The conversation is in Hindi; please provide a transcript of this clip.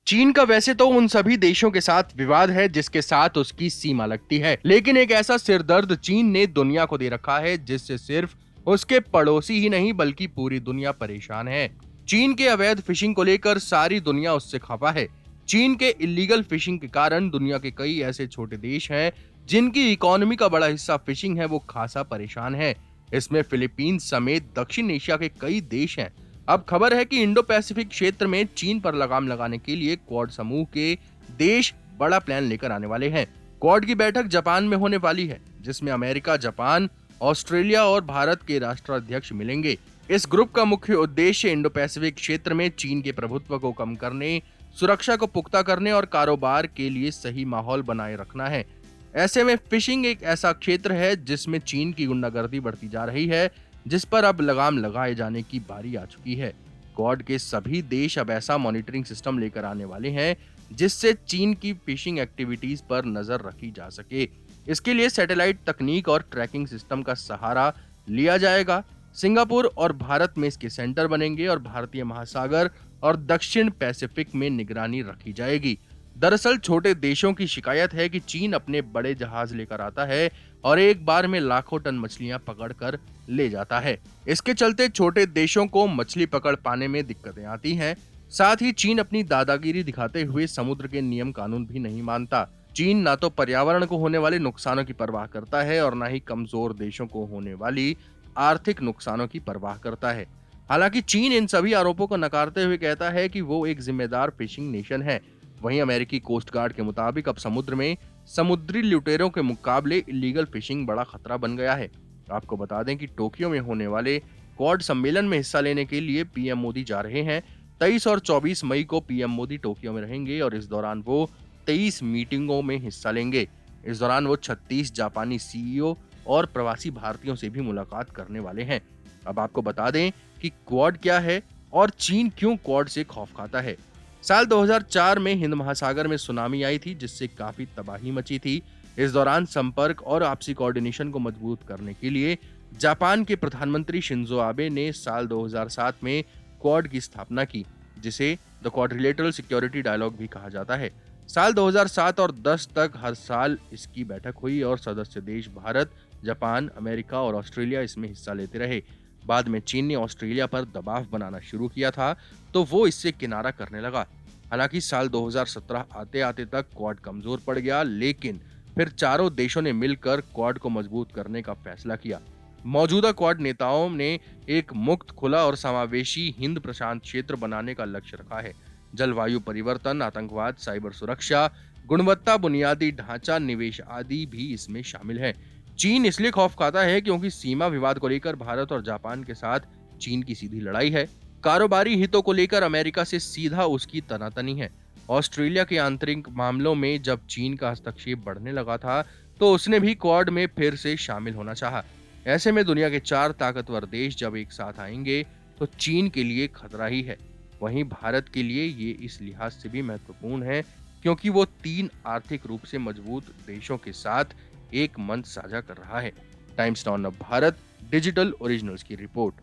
चीन का वैसे तो उन सभी देशों के साथ विवाद है जिसके साथ उसकी सीमा लगती है, लेकिन एक ऐसा सिरदर्द चीन ने दुनिया को दे रखा है जिससे सिर्फ उसके पड़ोसी ही नहीं बल्कि पूरी दुनिया परेशान है। चीन के अवैध फिशिंग को लेकर सारी दुनिया उससे खफा है। चीन के इलीगल फिशिंग के कारण दुनिया के कई ऐसे छोटे देश हैं जिनकी इकोनॉमी का बड़ा हिस्सा फिशिंग है, वो खासा परेशान है। इसमें फिलीपींस समेत दक्षिण एशिया के कई देश हैं। अब खबर है कि इंडो पैसिफिक क्षेत्र में चीन पर लगाम लगाने के लिए क्वाड समूह के देश बड़ा प्लान लेकर आने वाले हैं। क्वाड की बैठक जापान में होने वाली है, जिसमें अमेरिका, जापान, ऑस्ट्रेलिया और भारत के राष्ट्राध्यक्ष मिलेंगे। इस ग्रुप का मुख्य उद्देश्य इंडो पैसिफिक क्षेत्र में चीन के प्रभुत्व को कम करने, सुरक्षा को पुख्ता करने और कारोबार के लिए सही माहौल बनाए रखना है। ऐसे में फिशिंग एक ऐसा क्षेत्र है जिसमें चीन की गुंडागर्दी बढ़ती जा रही है, जिस पर अब लगाम लगाए जाने की बारी आ चुकी है। क्वाड के सभी देश अब ऐसा मॉनिटरिंग सिस्टम लेकर आने वाले हैं जिससे चीन की फिशिंग एक्टिविटीज पर नजर रखी जा सके। इसके लिए सैटेलाइट तकनीक और ट्रैकिंग सिस्टम का सहारा लिया जाएगा। सिंगापुर और भारत में इसके सेंटर बनेंगे और भारतीय महासागर और दक्षिण पैसिफिक में निगरानी रखी जाएगी। दरअसल छोटे देशों की शिकायत है कि चीन अपने बड़े जहाज लेकर आता है और एक बार में लाखों टन मछलियां पकड़कर ले जाता है। इसके चलते छोटे देशों को मछली पकड़ पाने में दिक्कतें आती हैं। साथ ही चीन अपनी दादागिरी दिखाते हुए समुद्र के नियम कानून भी नहीं मानता। चीन ना तो पर्यावरण को होने वाले नुकसानों की परवाह करता है और ना ही कमजोर देशों को होने वाली आर्थिक नुकसानों की परवाह करता है। हालांकि चीन इन सभी आरोपों को नकारते हुए कहता है कि वो एक जिम्मेदार फिशिंग नेशन है। वहीं अमेरिकी कोस्ट गार्ड के मुताबिक अब समुद्र में समुद्री लुटेरों के मुकाबले इलीगल फिशिंग बड़ा खतरा बन गया है। आपको बता दें कि टोक्यो में होने वाले क्वाड सम्मेलन में हिस्सा लेने के लिए पीएम मोदी जा रहे हैं। 23 और 24 मई को पीएम मोदी टोक्यो में रहेंगे और इस दौरान वो 23 मीटिंगों में हिस्सा लेंगे। इस दौरान वो 36 जापानी सीईओ और प्रवासी भारतीयों से भी मुलाकात करने वाले हैं। अब आपको बता दें कि क्वाड क्या है और चीन क्यों क्वाड से खौफ खाता है। साल 2004 में हिंद महासागर में सुनामी आई थी जिससे काफी तबाही मची थी। इस दौरान संपर्क और आपसी कोऑर्डिनेशन को मजबूत करने के लिए जापान के प्रधानमंत्री शिंजो आबे ने साल 2007 में क्वाड की स्थापना की, जिसे द क्वाड्रिलेटरल सिक्योरिटी डायलॉग भी कहा जाता है। साल 2007 और 10 तक हर साल इसकी बैठक हुई और सदस्य देश भारत, जापान, अमेरिका और ऑस्ट्रेलिया इसमें हिस्सा लेते रहे। बाद में चीन ने ऑस्ट्रेलिया पर दबाव बनाना शुरू किया था तो वो इससे किनारा करने लगा। हालांकि साल 2017 आते आते तक क्वाड कमजोर पड़ गया, लेकिन फिर चारों देशों ने मिलकर क्वाड को मजबूत करने का फैसला किया। मौजूदा क्वाड नेताओं ने एक मुक्त, खुला और समावेशी हिंद प्रशांत क्षेत्र बनाने का लक्ष्य रखा है। जलवायु परिवर्तन, आतंकवाद, साइबर सुरक्षा, गुणवत्ता, बुनियादी ढांचा, निवेश आदि भी इसमें शामिल है। चीन इसलिए खौफ खाता है क्योंकि सीमा विवाद को लेकर भारत और जापान के साथ चीन की सीधी लड़ाई है। कारोबारी हितों को लेकर अमेरिका से सीधा उसकी तनातनी है। ऑस्ट्रेलिया के आंतरिक मामलों में जब चीन का हस्तक्षेप बढ़ने लगा था तो उसने भी क्वाड में फिर से शामिल होना चाहा। ऐसे में दुनिया के 4 ताकतवर देश जब एक साथ आएंगे तो चीन के लिए खतरा ही है। वहीं भारत के लिए ये इस लिहाज से भी महत्वपूर्ण है क्योंकि वो 3 आर्थिक रूप से मजबूत देशों के साथ एक मंच साझा कर रहा है। Times now Bharat digital originals की रिपोर्ट।